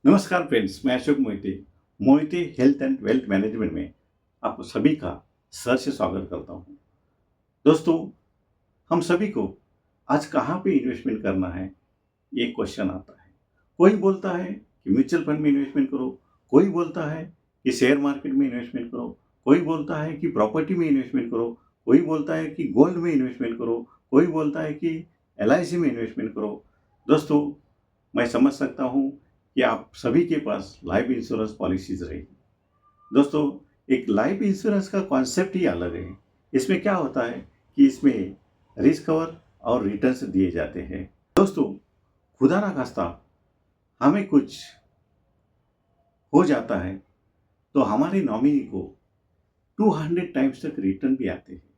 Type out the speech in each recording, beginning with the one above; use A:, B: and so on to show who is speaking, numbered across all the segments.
A: नमस्कार फ्रेंड्स, मैं Ashok Mohite. Mohite health and wealth management में आपको सभी का सहर्ष स्वागत करता हूँ। दोस्तों, हम सभी को आज कहाँ पे इन्वेस्टमेंट करना है, ये क्वेश्चन आता है। कोई बोलता है कि म्यूचुअल फंड में इन्वेस्टमेंट करो, कोई बोलता है कि शेयर मार्केट में इन्वेस्टमेंट करो, कोई बोलता है कि प्रॉपर्टी में इन्वेस्टमेंट करो, कोई बोलता है कि गोल्ड में इन्वेस्टमेंट करो, कोई बोलता है कि एलआईसी में इन्वेस्टमेंट करो। दोस्तों, मैं समझ सकता हूँ कि आप सभी के पास लाइफ इंश्योरेंस पॉलिसीज रहेगी। दोस्तों, एक लाइफ इंश्योरेंस का कॉन्सेप्ट ही अलग है। इसमें क्या होता है कि इसमें रिस्क कवर और रिटर्न्स दिए जाते हैं। दोस्तों, खुदा ना खास्ता हमें कुछ हो जाता है तो हमारे नॉमिनी को 200 टाइम्स तक रिटर्न भी आते हैं।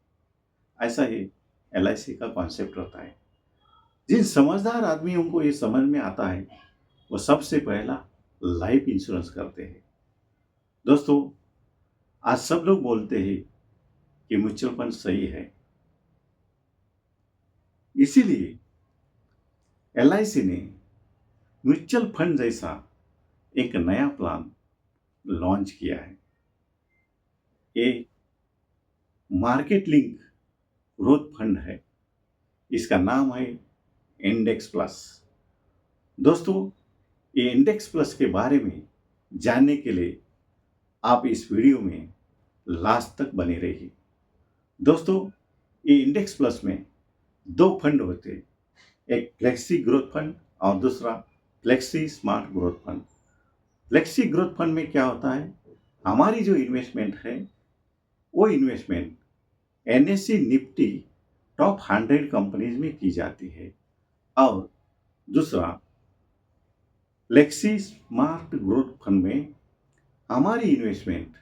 A: ऐसा ही एलआईसी का कॉन्सेप्ट रहता है। जिन समझदार आदमियों को ये समझ में आता है, वो सबसे पहला लाइफ इंश्योरेंस करते हैं। दोस्तों, आज सब लोग बोलते हैं कि म्यूचुअल फंड सही है। इसीलिए एलआईसी ने म्यूचुअल फंड जैसा एक नया प्लान लॉन्च किया है। ये मार्केट लिंक ग्रोथ फंड है। इसका नाम है इंडेक्स प्लस। दोस्तों, ये इंडेक्स प्लस के बारे में जानने के लिए आप इस वीडियो में लास्ट तक बने रहिए। दोस्तों, ये इंडेक्स प्लस में दो फंड होते हैं, एक फ्लेक्सी ग्रोथ फंड और दूसरा flexi smart growth fund. Flexi growth fund में क्या होता है, हमारी जो इन्वेस्टमेंट है वो investment NSC Nifty top 100 companies में की जाती है। और दूसरा फ्लेक्सी स्मार्ट ग्रोथ फंड में हमारी इन्वेस्टमेंट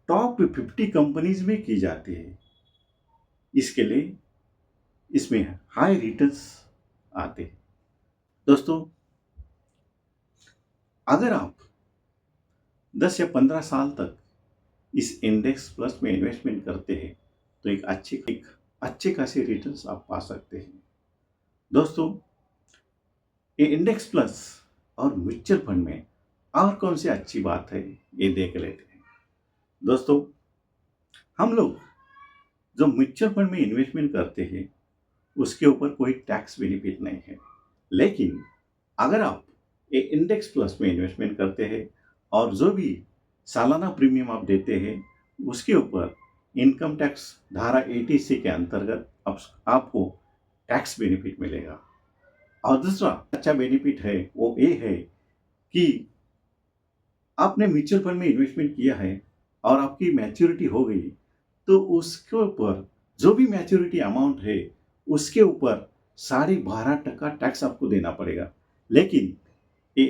A: टॉप 50 कंपनीज में की जाती है। इसके लिए इसमें हाई रिटर्न्स आते हैं। दोस्तों, अगर आप 10 या 15 साल तक इस इंडेक्स प्लस में इन्वेस्टमेंट करते हैं तो एक अच्छे खासे रिटर्न्स आप पा सकते हैं। दोस्तों, ये इंडेक्स प्लस और म्यूचुअल फंड में और कौन सी अच्छी बात है, ये देख लेते हैं। दोस्तों, हम लोग जो म्यूचुअल फंड में इन्वेस्टमेंट करते हैं उसके ऊपर कोई टैक्स बेनिफिट नहीं है। लेकिन अगर आप ये इंडेक्स प्लस में इन्वेस्टमेंट करते हैं और जो भी सालाना प्रीमियम आप देते हैं उसके ऊपर इनकम टैक्स धारा 80C के अंतर्गत आपको टैक्स बेनिफिट मिलेगा। और दूसरा अच्छा बेनिफिट है वो ये है कि आपने म्यूचुअल फंड में इन्वेस्टमेंट किया है और आपकी मैच्योरिटी हो गई तो उसके ऊपर जो भी मैच्योरिटी अमाउंट है उसके ऊपर 12.5% टैक्स आपको देना पड़ेगा। लेकिन ये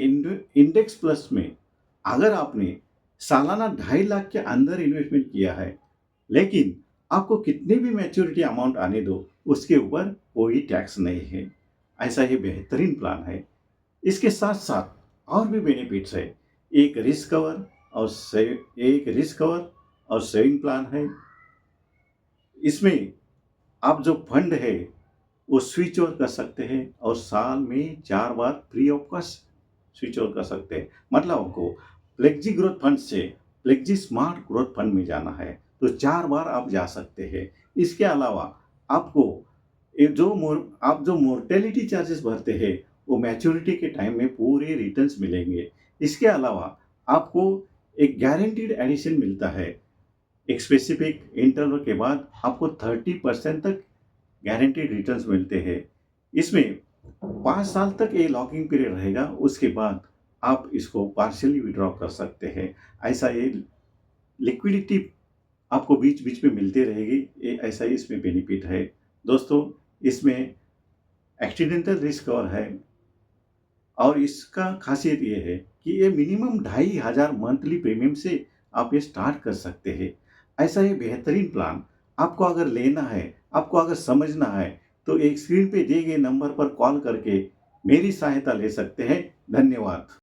A: इंडेक्स प्लस में अगर आपने सालाना 2.5 लाख के अंदर इन्वेस्टमेंट किया है, लेकिन आपको कितने भी मैच्योरिटी अमाउंट आने दो उसके ऊपर कोई टैक्स नहीं है। ऐसा ये बेहतरीन प्लान है। इसके साथ साथ और भी बेनिफिट्स है। एक रिस्क कवर और सेविंग प्लान है। इसमें आप जो फंड है वो स्विच ओवर कर सकते हैं और साल में 4 बार free of cost switch over कर सकते हैं। मतलब आपको फ्लेक्सी ग्रोथ फंड से फ्लेक्सी स्मार्ट ग्रोथ फंड में जाना है तो 4 बार आप जा सकते हैं। इसके अलावा आपको आप जो मोर्टेलिटी चार्जेस भरते हैं वो मैच्योरिटी के टाइम में पूरे रिटर्न्स मिलेंगे। इसके अलावा आपको एक गारंटीड एडिशन मिलता है। एक स्पेसिफिक इंटरवल के बाद आपको 30% तक गारंटीड रिटर्न्स मिलते हैं। इसमें 5 साल तक ये लॉकिंग पीरियड रहेगा, उसके बाद आप इसको पार्शियली विड्रॉ कर सकते हैं। ऐसा ये लिक्विडिटी आपको बीच बीच में मिलती रहेगी, ये ऐसा ही इसमें बेनिफिट है। दोस्तों, इसमें एक्सीडेंटल रिस्क कवर है और इसका खासियत ये है कि ये मिनिमम 2,500 मंथली प्रीमियम से आप ये स्टार्ट कर सकते हैं। ऐसा ये बेहतरीन प्लान आपको अगर लेना है, आपको अगर समझना है तो एक स्क्रीन पे दिए गए नंबर पर कॉल करके मेरी सहायता ले सकते हैं। धन्यवाद।